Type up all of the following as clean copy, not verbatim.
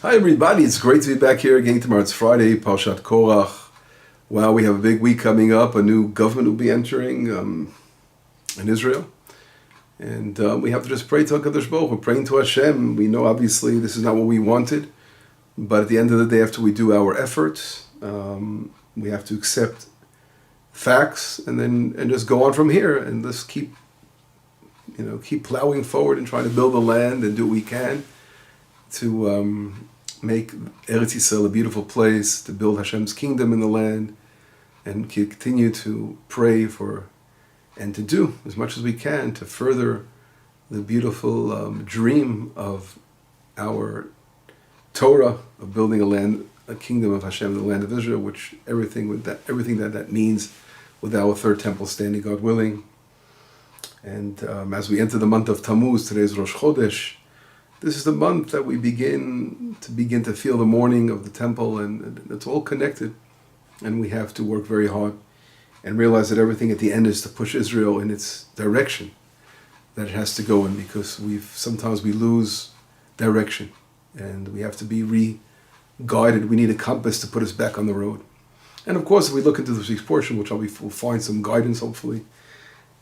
Hi everybody, it's great to be back here again tomorrow. It's Friday, Parashat Korach. Wow, we have a big week coming up. A new government will be entering in Israel. And we have to just pray to HaKadosh Baruch Hu. We're praying to Hashem. We know obviously this is not what we wanted. But at the end of the day, after we do our efforts, we have to accept facts and just go on from here and just keep plowing forward and trying to build the land and do what we can to make Eretz Yisrael a beautiful place, to build Hashem's kingdom in the land, and continue to pray for and to do as much as we can to further the beautiful dream of our Torah of building a kingdom of Hashem, the land of Israel, which everything that means, with our third temple standing, God willing. And as we enter the month of Tammuz, today's Rosh Chodesh. This is the month that we begin to feel the morning of the temple, and it's all connected. And we have to work very hard and realize that everything at the end is to push Israel in its direction that it has to go in, because sometimes we lose direction and we have to be re-guided. We need a compass to put us back on the road. And of course, if we look into this week's portion, we'll find some guidance hopefully.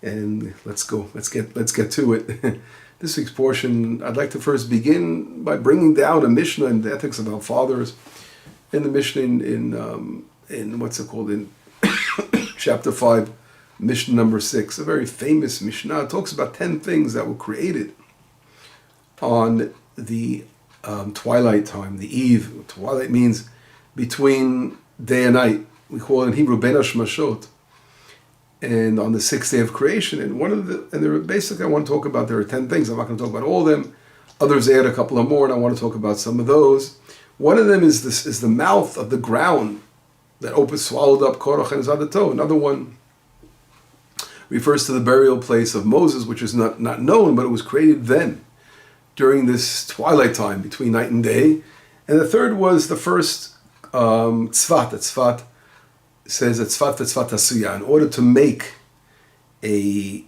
And let's get to it. This week's portion, I'd like to first begin by bringing down a Mishnah in the ethics of our fathers. In the Mishnah in what's it called, in chapter 5, Mishnah number 6, a very famous Mishnah. It talks about 10 things that were created on the twilight time, the eve. Twilight means between day and night. We call it in Hebrew Ben Hashmashot. And on the sixth day of creation, basically I want to talk about, there are 10 things. I'm not going to talk about all of them. Others add a couple of more, and I want to talk about some of those. One of them is the mouth of the ground that swallowed up Korach and Zadato. Another one refers to the burial place of Moses, which is not known, but it was created then, during this twilight time between night and day. And the third was the first tzvat. Tzvat says that tzvat asuya. In order to make a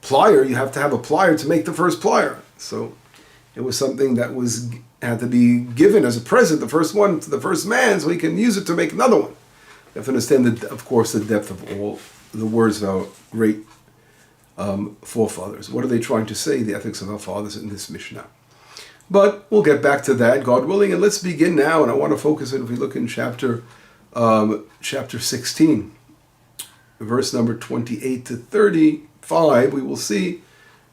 plier, you have to have a plier to make the first plier. So it was something that had to be given as a present, the first one to the first man, so he can use it to make another one. You have to understand, of course, the depth of all the words of our great forefathers. What are they trying to say, the ethics of our fathers, in this Mishnah? But we'll get back to that, God willing, and let's begin now. And I want to focus on, if we look in chapter 16, verse number 28 to 35, we will see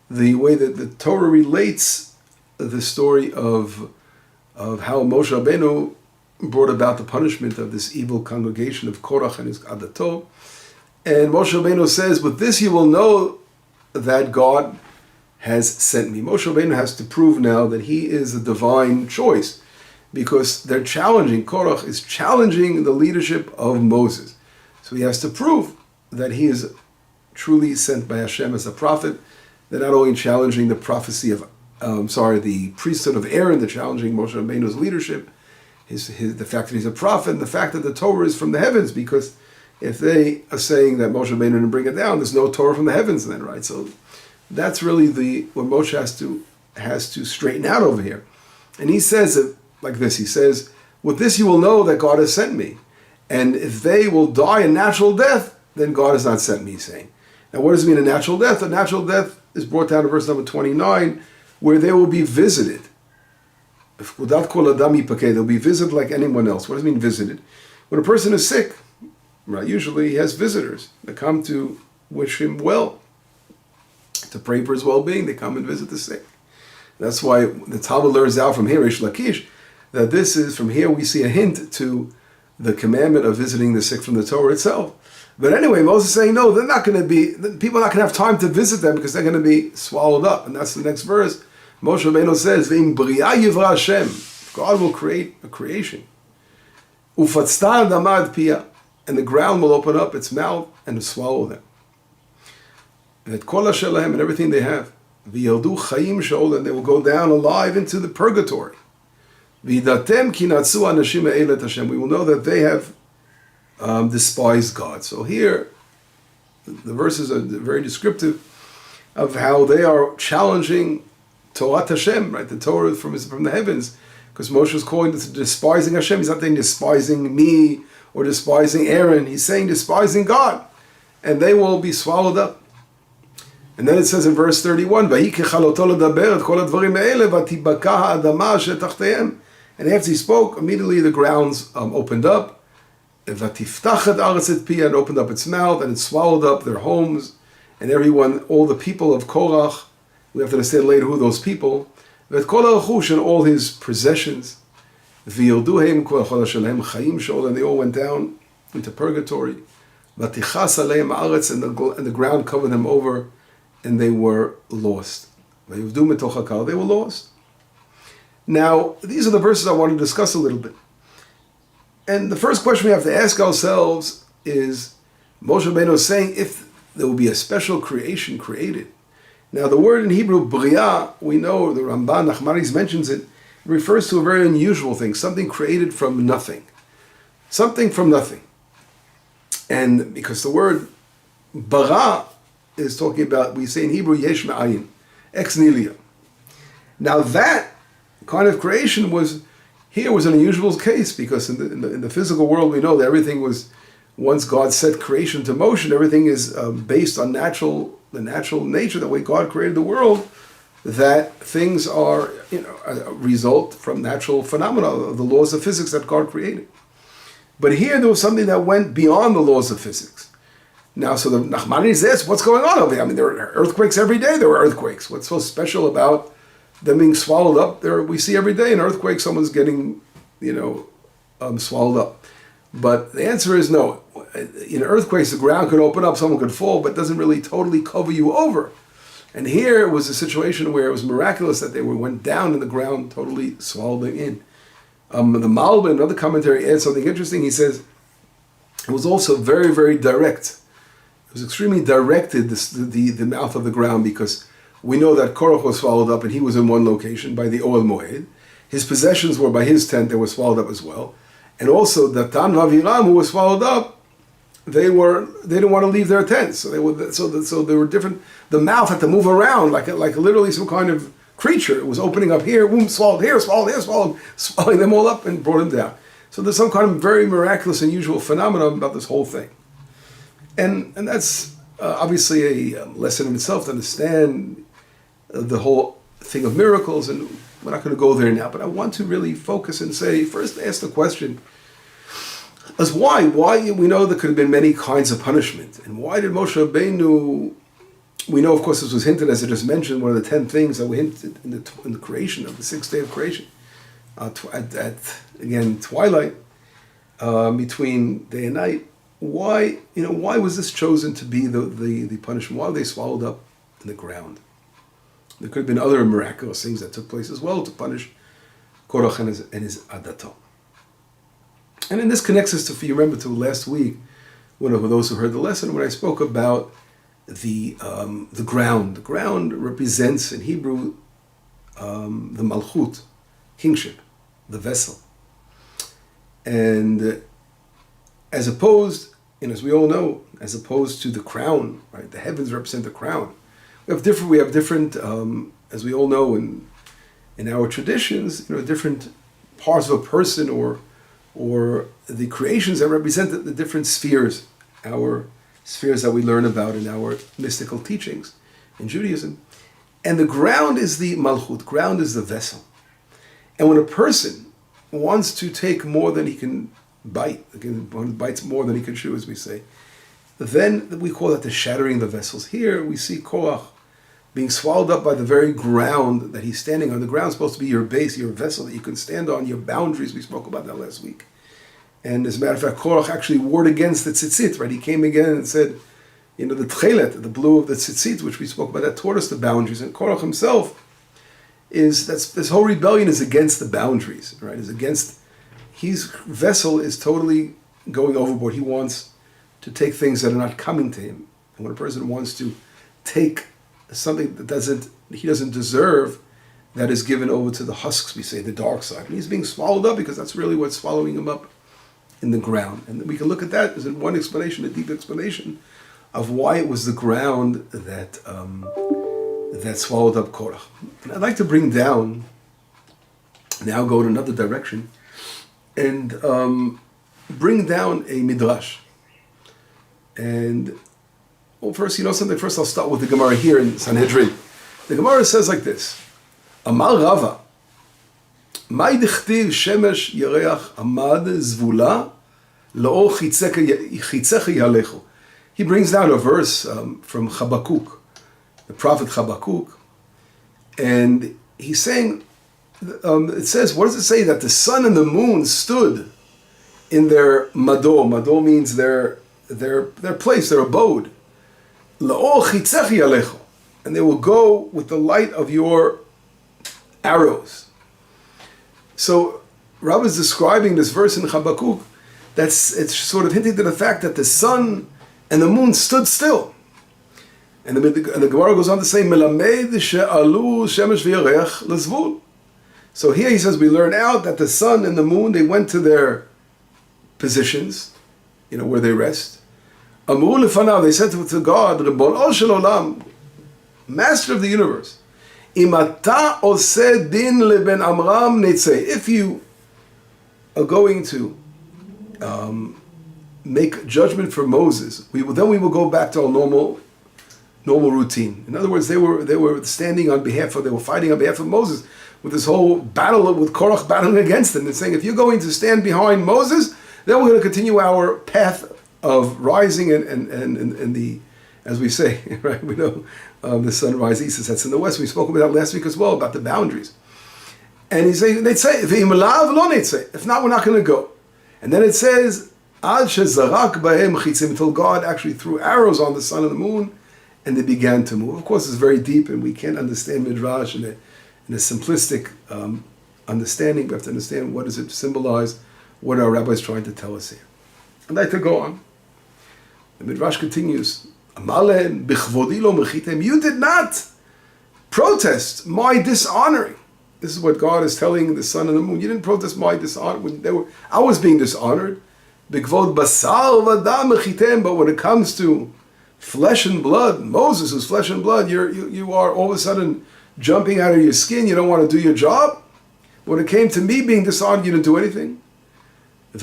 the way that the Torah relates the story of how Moshe Rabbeinu brought about the punishment of this evil congregation of Korach and his Adato. And Moshe Rabbeinu says, with this you will know that God has sent me. Moshe Rabbeinu has to prove now that he is a divine choice, because they're challenging, Korach is challenging the leadership of Moses. So he has to prove that he is truly sent by Hashem as a prophet. They're not only challenging the prophecy of, the priesthood of Aaron, they're challenging Moshe Rabbeinu's leadership, the fact that he's a prophet, and the fact that the Torah is from the heavens, because if they are saying that Moshe Rabbeinu didn't bring it down, there's no Torah from the heavens then, right? So that's really what Moshe has to straighten out over here. And he says that, like this, he says, with this you will know that God has sent me. And if they will die a natural death, then God has not sent me, he's saying. Now what does it mean, a natural death? A natural death is brought down to verse number 29, where they will be visited. They'll be visited like anyone else. What does it mean, visited? When a person is sick, right, usually he has visitors that come to wish him well, to pray for his well-being. They come and visit the sick. That's why the Talmud learns out from here, Rish Lakish, that this is, from here we see a hint to the commandment of visiting the sick from the Torah itself. But anyway, Moses is saying, no, people are not going to have time to visit them because they're going to be swallowed up. And that's the next verse. Moshe Rabbeinu says, V'im b'riah yivra Hashem. God will create a creation. Ufatzta damad piyah. And the ground will open up its mouth and swallow them. And kol asher lahem, and everything they have. V'yaldu chayim she'ol, and they will go down alive into the purgatory. V'yidatem ki natzu anashim ha'elet Hashem. We will know that they have despised God. So here, the verses are very descriptive of how they are challenging Torah Hashem, right? The Torah from the heavens, because Moshe is calling this despising Hashem. He's not saying despising me or despising Aaron. He's saying despising God. And they will be swallowed up. And then it says in verse 31, and after he spoke, immediately the grounds opened up, and opened up its mouth, and it swallowed up their homes, and everyone, all the people of Korach. We have to understand later who those people, and all his possessions, and they all went down into purgatory, and the ground covered them over, and they were lost. They were lost. Now, these are the verses I want to discuss a little bit. And the first question we have to ask ourselves is, Moshe Rabbeinu is saying if there will be a special creation created. Now, the word in Hebrew, Bria, we know, the Ramban, Nachmanides mentions it, refers to a very unusual thing, something created from nothing. Something from nothing. And because the word bara is talking about, we say in Hebrew, yesh ma'ayin, ex nihilo. Now that kind of creation was an unusual case, because in the physical world we know that everything was, once God set creation to motion, everything is based on the natural nature, the way God created the world, that things are a result from natural phenomena of the laws of physics that God created. But here there was something that went beyond the laws of physics. Now, so the Nachmanides asked, what's going on over there? I mean, there are earthquakes every day. There were earthquakes. What's so special about them being swallowed up? There, we see every day an earthquake, someone's getting, swallowed up. But the answer is no. In earthquakes, the ground could open up, someone could fall, but it doesn't really totally cover you over. And here it was a situation where it was miraculous that they went down in the ground, totally swallowed them in. The Malbim, another commentary, adds something interesting. He says it was also very, very direct. It was extremely directed, the mouth of the ground, because we know that Korach was swallowed up and he was in one location by the Ohel Moed. His possessions were by his tent, they were swallowed up as well. And also Datan and Aviram, who was swallowed up, they didn't want to leave their tents. So they were different. The mouth had to move around like literally some kind of creature. It was opening up here, boom, swallowed here, swallowed, swallowing them all up and brought them down. So there's some kind of very miraculous, unusual phenomenon about this whole thing. And that's obviously a lesson in itself to understand the whole thing of miracles, and we're not going to go there now, but I want to really focus and say, first ask the question, as why? Why? We know there could have been many kinds of punishment, and why did Moshe Rabbeinu, we know of course this was hinted, as I just mentioned, one of the 10 things that were hinted in the creation of the 6th day of creation, at twilight, between day and night. Why was this chosen to be the punishment? Why were they swallowed up in the ground? There could have been other miraculous things that took place as well to punish Korach and his Adato. And then this connects us to, if you remember, to last week, for those who heard the lesson, when I spoke about the ground. The ground represents in Hebrew the Malchut, kingship, the vessel. And as opposed, as we all know, as opposed to the crown, right? The heavens represent the crown. We have different, as we all know, in our traditions, different parts of a person or the creations that represent the different spheres, our spheres that we learn about in our mystical teachings in Judaism. And the ground is the malchut, ground is the vessel. And when a person wants to take more than he can bite, bites more than he can chew, as we say, then we call that the shattering the vessels. Here we see Korach being swallowed up by the very ground that he's standing on. The ground is supposed to be your base, your vessel that you can stand on, your boundaries. We spoke about that last week. And as a matter of fact, Korach actually warred against the tzitzit, right? He came again and said, the tchelet, the blue of the tzitzit, which we spoke about, that taught us the boundaries. And Korach himself this whole rebellion is against the boundaries, right? His vessel is totally going overboard. He wants to take things that are not coming to him. And when a person wants to take something that he doesn't deserve, that is given over to the husks, we say, the dark side. And he's being swallowed up because that's really what's swallowing him up in the ground. And we can look at that as one explanation, a deep explanation of why it was the ground that swallowed up Korach. And I'd like to bring down now go in another direction and bring down a midrash. And well, first, something. First, I'll start with the Gemara here in Sanhedrin. The Gemara says like this: Amar Rava, Mai dichtiv shemesh yereach amad zvula lo chitzecha yalechu. He brings down a verse from Habakkuk, the prophet Habakkuk, and he's saying, it says, what does it say? That the sun and the moon stood in their mado. Mado means their place, their abode. La'or chitzechi alecho, and they will go with the light of your arrows. So Rabbi is describing this verse in Habakkuk. It's sort of hinting to the fact that the sun and the moon stood still. And the Gemara goes on to say, Melamed she'alu shemesh v'yarech l'zvul. So here he says, we learn out that the sun and the moon, they went to their positions, where they rest. Amru lefanav, they said to God, Ribbon shel olam, Master of the universe, Imata oseh din leben Amram netzeh. If you are going to make judgment for Moses, we will go back to our normal routine. In other words, they were standing on behalf of, they were fighting on behalf of Moses with this whole battle with Korach battling against them. They're saying, if you're going to stand behind Moses, then we're going to continue our path of rising and the, as we say, right? We know the sunrise east sets in the west. We spoke about that last week as well, about the boundaries. And they'd say, if not, we're not going to go. And then it says, until God actually threw arrows on the sun and the moon, and they began to move. Of course, it's very deep, and we can't understand Midrash in a simplistic understanding. We have to understand, what does it symbolize, what our Rabbi is trying to tell us here. I'd like to go on. The Midrash continues, you did not protest my dishonoring. This is what God is telling the sun and the moon. You didn't protest my dishonor. I was being dishonored. But when it comes to flesh and blood, Moses is flesh and blood, you are all of a sudden jumping out of your skin. You don't want to do your job. When it came to me being dishonored, you didn't do anything. And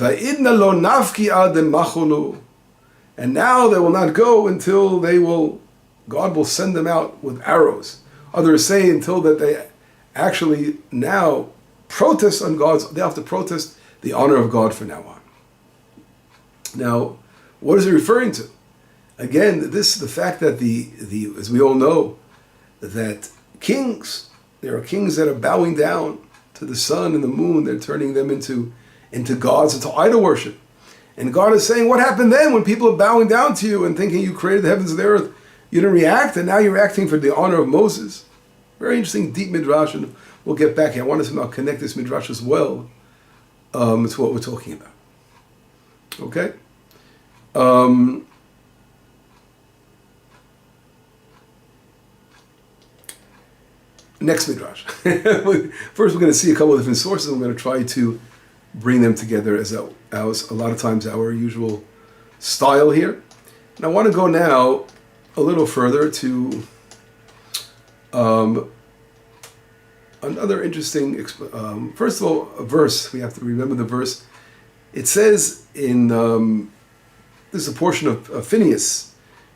now they will not go until God will send them out with arrows. Others say until that they actually now protest on they have to protest the honor of God from now on. Now, what is it referring to? Again, the fact that as we all know, that there are kings that are bowing down to the sun and the moon. They're turning them into gods, into idol worship. And God is saying, what happened then when people are bowing down to you and thinking you created the heavens and the earth? You didn't react, and now you're acting for the honor of Moses. Very interesting, deep midrash, and we'll get back here. I want to somehow connect this midrash as well to what we're talking about. Okay? Next midrash. First, we're going to see a couple of different sources. We're going to try to bring them together as a lot of times our usual style here. And I want to go now a little further to another interesting, first of all, a verse. We have to remember the verse. It says in, this is a portion of Phineas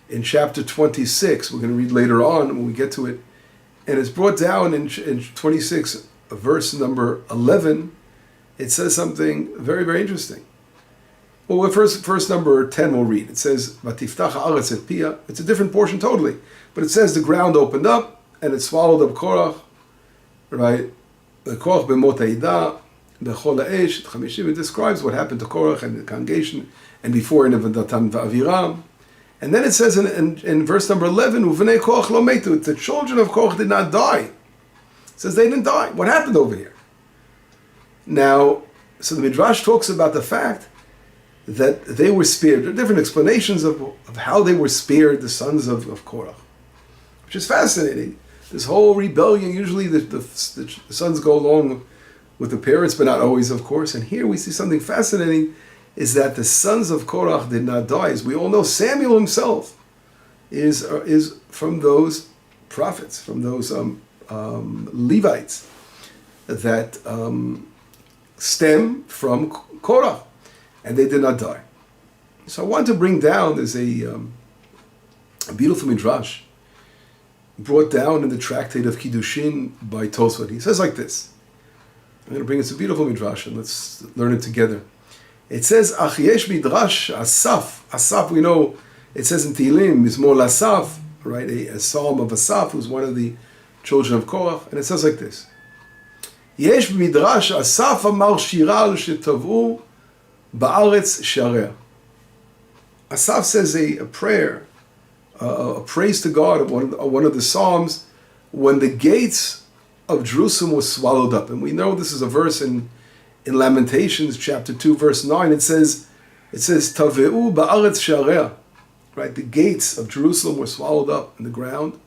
in chapter 26. We're going to read later on when we get to it. And it's brought down in 26, verse number 11. It says something very, very interesting. Well, first number 10 we'll read. It says, "Vatiftach haaretz et pia." It's a different portion totally. But it says the ground opened up and it swallowed up Korach, right? The Korach b'mot ha'ida, b'chol ha'esh, chamishim. It describes what happened to Korach and the congregation, and before in Datan v'aviram. And then it says in verse number 11, "Uvenei Korach lo metu." The children of Korach did not die. It says they didn't die. What happened over here? Now, so the Midrash talks about the fact that they were spared. There are different explanations of how they were spared, the sons of Korach, which is fascinating. This whole rebellion, usually the sons go along with the parents, but not always, of course. And here we see something fascinating, is that the sons of Korach did not die. As we all know, Samuel himself is from those prophets, from those Levites. that stem from Korach, and they did not die. So I want to bring down, there's a beautiful midrash brought down in the tractate of Kiddushin by Tosfot. He says like this. I'm going to bring us a beautiful midrash and let's learn it together. It says, Ach yesh midrash Asaf. Asaf, we know, it says in Tehillim, Mizmor Asaf, right, a psalm of Asaf, who's one of the children of Korach, and it says like this. Yesh midrash Asaf amar shiral shetavu ba'aretz shareh. Asaf says a prayer, a praise to God, one of the Psalms, when the gates of Jerusalem were swallowed up. And we know this is a verse in Lamentations, chapter 2, verse 9. It says, Tave'u ba'aretz shareh. Right, the gates of Jerusalem were swallowed up in the ground.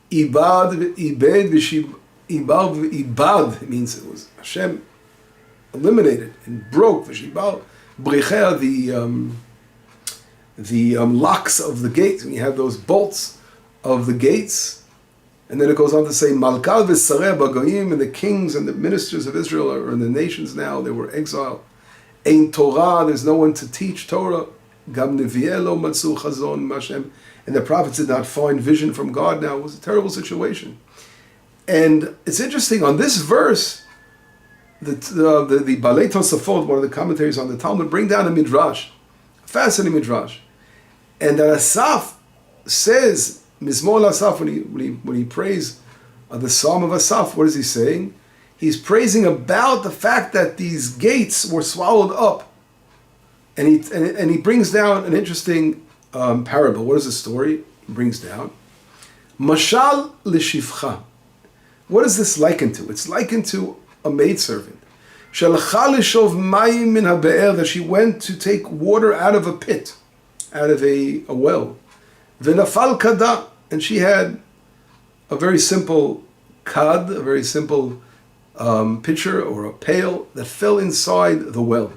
Ibad, it means it was Hashem eliminated and broke. V'shibal, brichea, the locks of the gates, when you have those bolts of the gates. And then it goes on to say, Malkal v'sareh b'goyim, and the kings and the ministers of Israel are in the nations now, they were exiled. Ein Torah, there's no one to teach Torah. Gam nevi'eh lo matzu chazon Hashem, and the prophets did not find vision from God now. It was a terrible situation. And it's interesting, on this verse, the Balei Tosafot, one of the commentaries on the Talmud, bring down a midrash, a fascinating midrash. And that Asaf says, Mizmor Asaf, when he prays the Psalm of Asaf, what is he saying? He's praising about the fact that these gates were swallowed up. And he brings down an interesting parable. What is the story he brings down? Mashal l'shivcha. What is this likened to? It's likened to a maidservant. Shalcha l'shov mayim min ha'be'er, that she went to take water out of a pit, out of a well. V'nafal kada, and she had a very simple kad, a very simple pitcher or a pail that fell inside the well.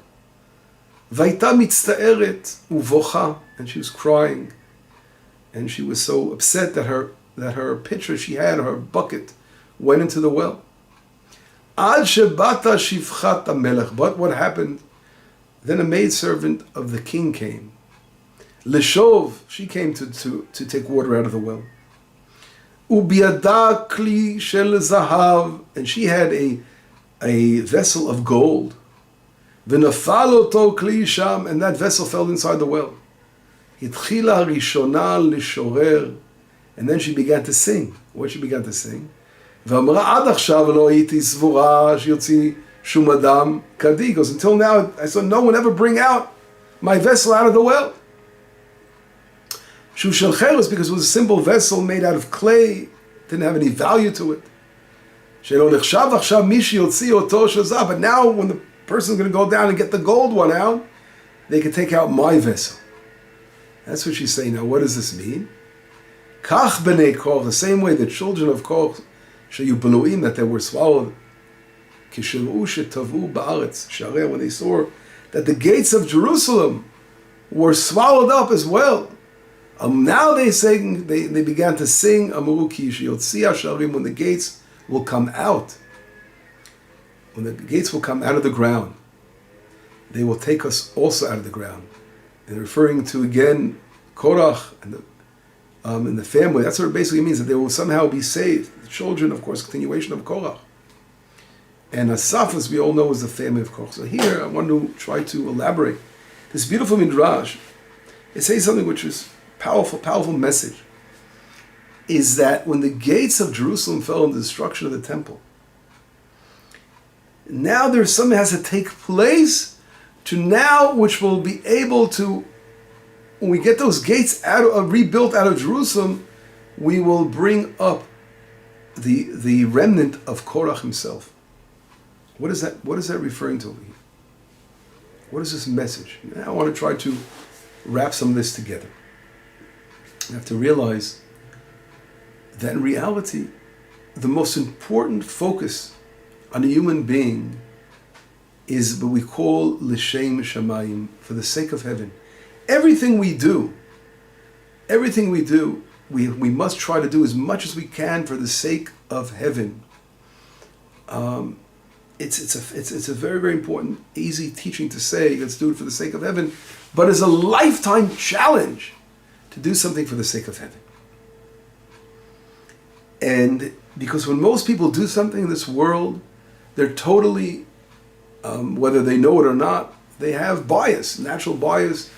Vaita mitzta'eret uvocha, and she was crying, and she was so upset that her pitcher she had, her bucket, went into the well. Ad shebata shivchat hamelech. But what happened? Then a maidservant of the king came. Leshov, she came to take water out of the well. Ubiada kli shel zahav, and she had a vessel of gold. V'nafal oto kli sham, and that vessel fell inside the well. Hitchila rishona lishorer, and then she began to sing. What she began to sing? V'amra ad achshav lo hiti svura shiotzi shum adam kadi. Goes, until now I saw no one ever bring out my vessel out of the well. Shu shel cheres, because it was a simple vessel made out of clay, didn't have any value to it. Shelo nechshav achshav mi shiotzi oto shazav. But now when the person's going to go down and get the gold one out, they can take out my vessel. That's what she's saying. Now, what does this mean? Kach b'nei Korach, the same way the children of Korach, sheyu beluim, that they were swallowed. Kishiru shetavu ba'aretz shareh, when they saw that the gates of Jerusalem were swallowed up as well. Now they began to sing, Amuru ki shiyotzi hasharim, when the gates will come out. When the gates will come out of the ground, they will take us also out of the ground. And referring to, again, Korach and the family. That's what it basically means, that they will somehow be saved. The children, of course, continuation of Korach. And Asaf, as we all know, is the family of Korach. So here, I want to try to elaborate. This beautiful midrash, it says something which is powerful, powerful message, is that when the gates of Jerusalem fell in the destruction of the temple, now there's something that has to take place to now, which will be able to, when we get those gates rebuilt out of Jerusalem, we will bring up the remnant of Korach himself. What is that? What is that referring to over here? What is this message? Now I want to try to wrap some of this together. You have to realize that in reality, the most important focus on a human being is what we call l'shem shamayim, for the sake of heaven. Everything we do, we must try to do as much as we can for the sake of heaven. It's a very, very important, easy teaching to say, let's do it for the sake of heaven, but it's a lifetime challenge to do something for the sake of heaven. And because when most people do something in this world, they're totally, whether they know it or not, they have bias, natural bias,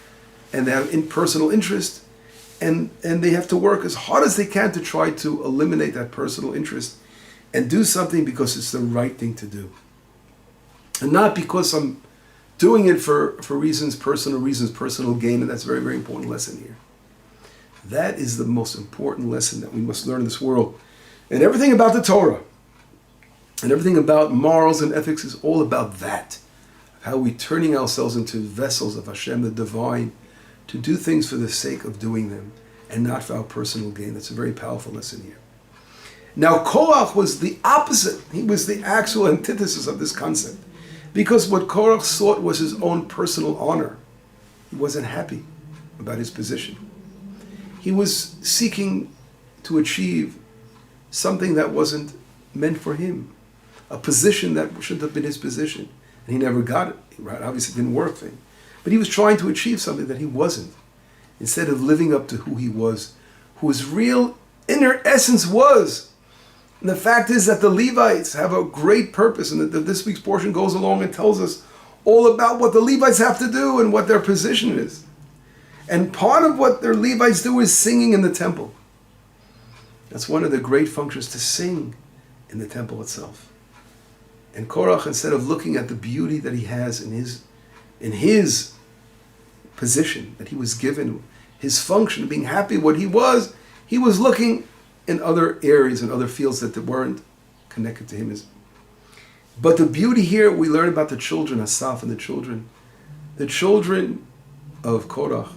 and they have personal interest, and they have to work as hard as they can to try to eliminate that personal interest and do something because it's the right thing to do. And not because I'm doing it for personal gain, and that's a very, very important lesson here. That is the most important lesson that we must learn in this world. And everything about the Torah, and everything about morals and ethics is all about that. How we turning ourselves into vessels of Hashem, the divine, to do things for the sake of doing them, and not for our personal gain. That's a very powerful lesson here. Now, Korach was the opposite. He was the actual antithesis of this concept. Because what Korach sought was his own personal honor. He wasn't happy about his position. He was seeking to achieve something that wasn't meant for him. A position that shouldn't have been his position. And he never got it. Right? Obviously it didn't work for him. But he was trying to achieve something that he wasn't. Instead of living up to who he was, who his real inner essence was. And the fact is that the Levites have a great purpose, and that this week's portion goes along and tells us all about what the Levites have to do and what their position is. And part of what their Levites do is singing in the temple. That's one of the great functions, to sing in the temple itself. And Korach, instead of looking at the beauty that he has in his position that he was given, his function, being happy what he was looking in other areas and other fields that weren't connected to him. But the beauty here, we learn about the children, Asaph and the children of Korach.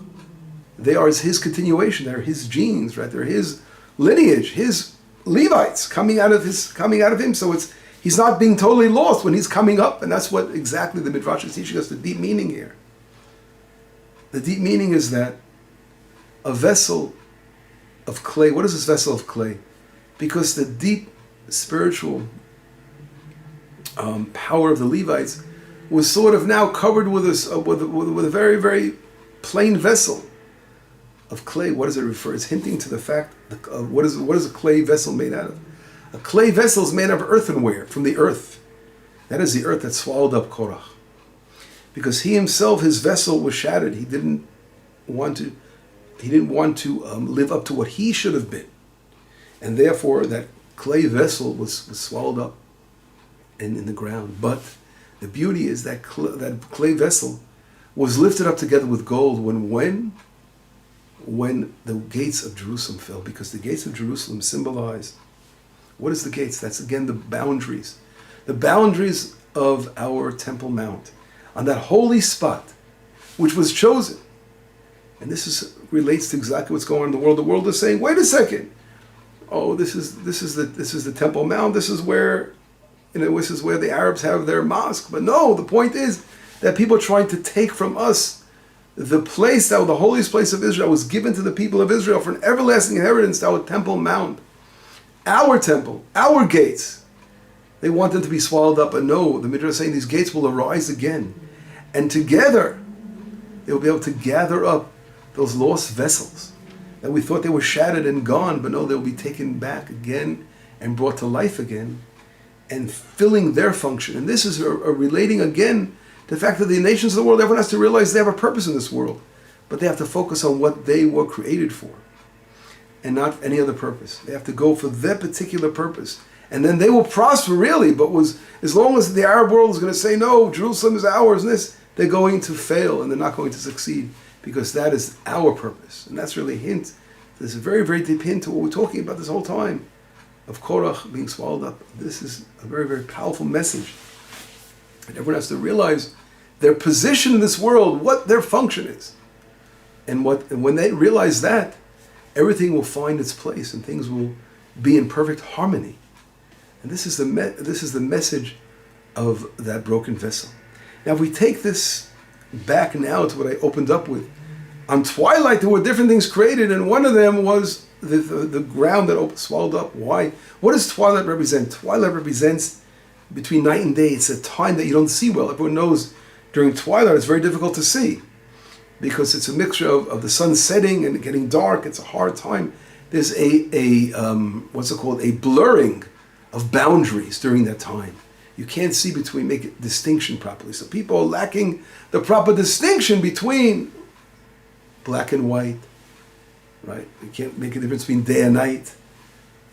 They are his continuation. They're his genes, right? They're his lineage, his Levites coming out of him. So he's not being totally lost when he's coming up, and that's what exactly the Midrash is teaching us. The deep meaning here. The deep meaning is that a vessel of clay. What is this vessel of clay? Because the deep spiritual power of the Levites was sort of now covered with a very, very plain vessel of clay. What does it refer? It's hinting to the fact what is a clay vessel made out of? A clay vessel is made out of earthenware from the earth. That is the earth that swallowed up Korach. Because he himself, his vessel was shattered. He didn't want to live up to what he should have been. And therefore, that clay vessel was swallowed up in the ground. But the beauty is that clay vessel was lifted up together with gold when the gates of Jerusalem fell. Because the gates of Jerusalem symbolize, what is the gates? That's again the boundaries. The boundaries of our Temple Mount. On that holy spot, which was chosen. And this relates to exactly what's going on in the world. The world is saying, wait a second. Oh, this is the Temple Mount. This is where the Arabs have their mosque. But no, the point is that people are trying to take from us the place that the holiest place of Israel was given to the people of Israel for an everlasting inheritance, our Temple Mount. Our temple, our gates. They want them to be swallowed up. But no, the Midrash is saying these gates will arise again. And together, they will be able to gather up those lost vessels that we thought they were shattered and gone, but no, they'll be taken back again and brought to life again and filling their function. And this is a relating again to the fact that the nations of the world, everyone has to realize they have a purpose in this world, but they have to focus on what they were created for and not any other purpose. They have to go for their particular purpose. And then they will prosper really, but as long as the Arab world is going to say, no, Jerusalem is ours and this, they're going to fail and they're not going to succeed because that is our purpose. And that's really a hint. There's a very, very deep hint to what we're talking about this whole time of Korach being swallowed up. This is a very, very powerful message. And everyone has to realize their position in this world, what their function is. And when they realize that, everything will find its place and things will be in perfect harmony. And this is the message of that broken vessel. Now, if we take this back now to what I opened up with, on twilight there were different things created, and one of them was the ground that swallowed up. Why? What does twilight represent? Twilight represents between night and day. It's a time that you don't see well. Everyone knows during twilight it's very difficult to see because it's a mixture of the sun setting and getting dark. It's a hard time. There's what's it called? A blurring of boundaries during that time. You can't see between, make a distinction properly. So people are lacking the proper distinction between black and white, right? You can't make a difference between day and night.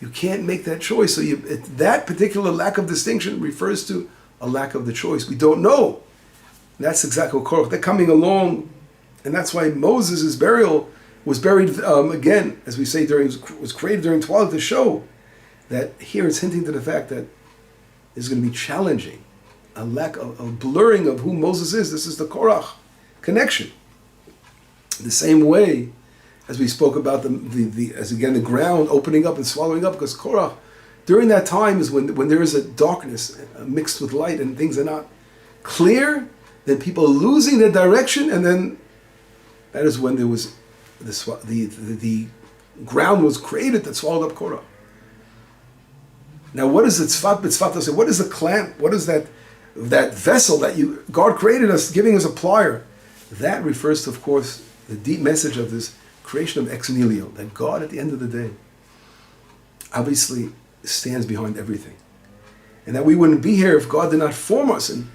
You can't make that choice. So that particular lack of distinction refers to a lack of the choice. We don't know. And that's exactly what Korach. They're coming along, and that's why Moses' burial was buried again, as we say, was created during twilight to show that here it's hinting to the fact that it's going to be challenging, a lack of a blurring of who Moses is. This is the Korach connection. The same way as we spoke about the ground opening up and swallowing up, because Korach, during that time is when there is a darkness mixed with light and things are not clear, then people are losing their direction, and then that is when there was the ground was created that swallowed up Korach. Now, what is the tzfat b'tzfat say? What is the clamp? What is that vessel that God created us, giving us a plier? That refers to, of course, the deep message of this creation of ex nihilo, that God, at the end of the day, obviously stands behind everything, and that we wouldn't be here if God did not form us and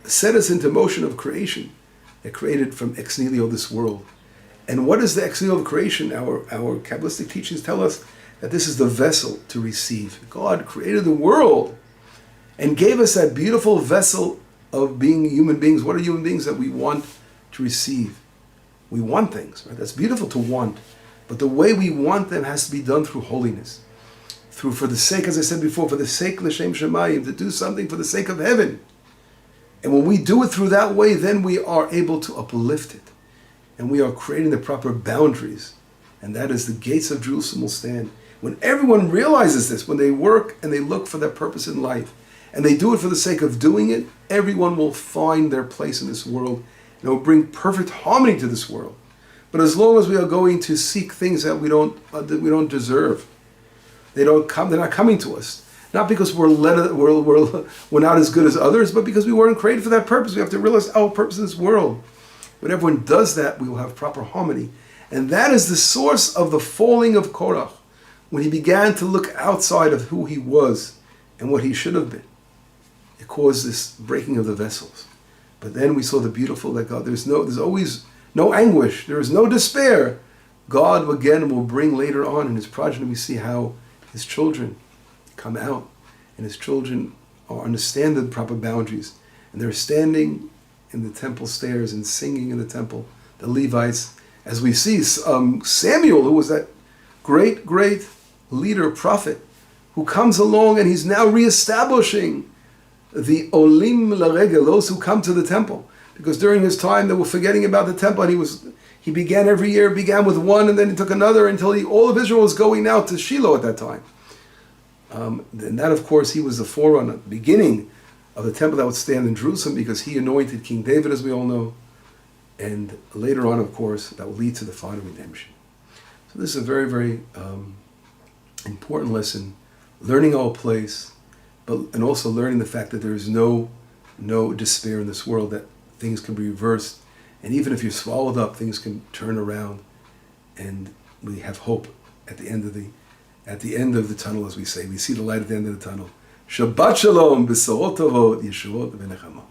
set us into motion of creation that created from ex nihilo this world. And what is the ex nihilo of creation? Our Kabbalistic teachings tell us that this is the vessel to receive. God created the world and gave us that beautiful vessel of being human beings. What are human beings? That we want to receive. We want things, right? That's beautiful to want. But the way we want them has to be done through holiness. For the sake, as I said before, for the sake l'shem shamayim, to do something for the sake of heaven. And when we do it through that way, then we are able to uplift it. And we are creating the proper boundaries. And that is the gates of Jerusalem will stand. When everyone realizes this, when they work and they look for their purpose in life, and they do it for the sake of doing it, everyone will find their place in this world, and it will bring perfect harmony to this world. But as long as we are going to seek things that we don't deserve, they're not coming to us. Not because we're not as good as others, but because we weren't created for that purpose. We have to realize our purpose in this world. When everyone does that, we will have proper harmony. And that is the source of the falling of Korach, when he began to look outside of who he was and what he should have been. It caused this breaking of the vessels. But then we saw the beautiful that God, there's always no anguish, there is no despair. God again will bring later on in his progeny, we see how his children come out, and his children understand the proper boundaries, and they're standing in the temple stairs and singing in the temple, the Levites, as we see Samuel, who was that great leader, prophet, who comes along and he's now reestablishing the olim laregel, those who come to the temple, because during his time they were forgetting about the temple, and he began every year, began with one, and then he took another until all of Israel was going now to Shiloh at that time. And that, of course, he was the forerunner, the beginning of the temple that would stand in Jerusalem, because he anointed King David, as we all know, and later on, of course, that will lead to the final redemption. So this is a very, very important lesson, learning our place, and also learning the fact that there is no despair in this world, that things can be reversed, and even if you're swallowed up, things can turn around, and we have hope at the end of the tunnel, as we say. We see the light at the end of the tunnel. Shabbat shalom, b'sorot tovot, yeshuot v'nechama.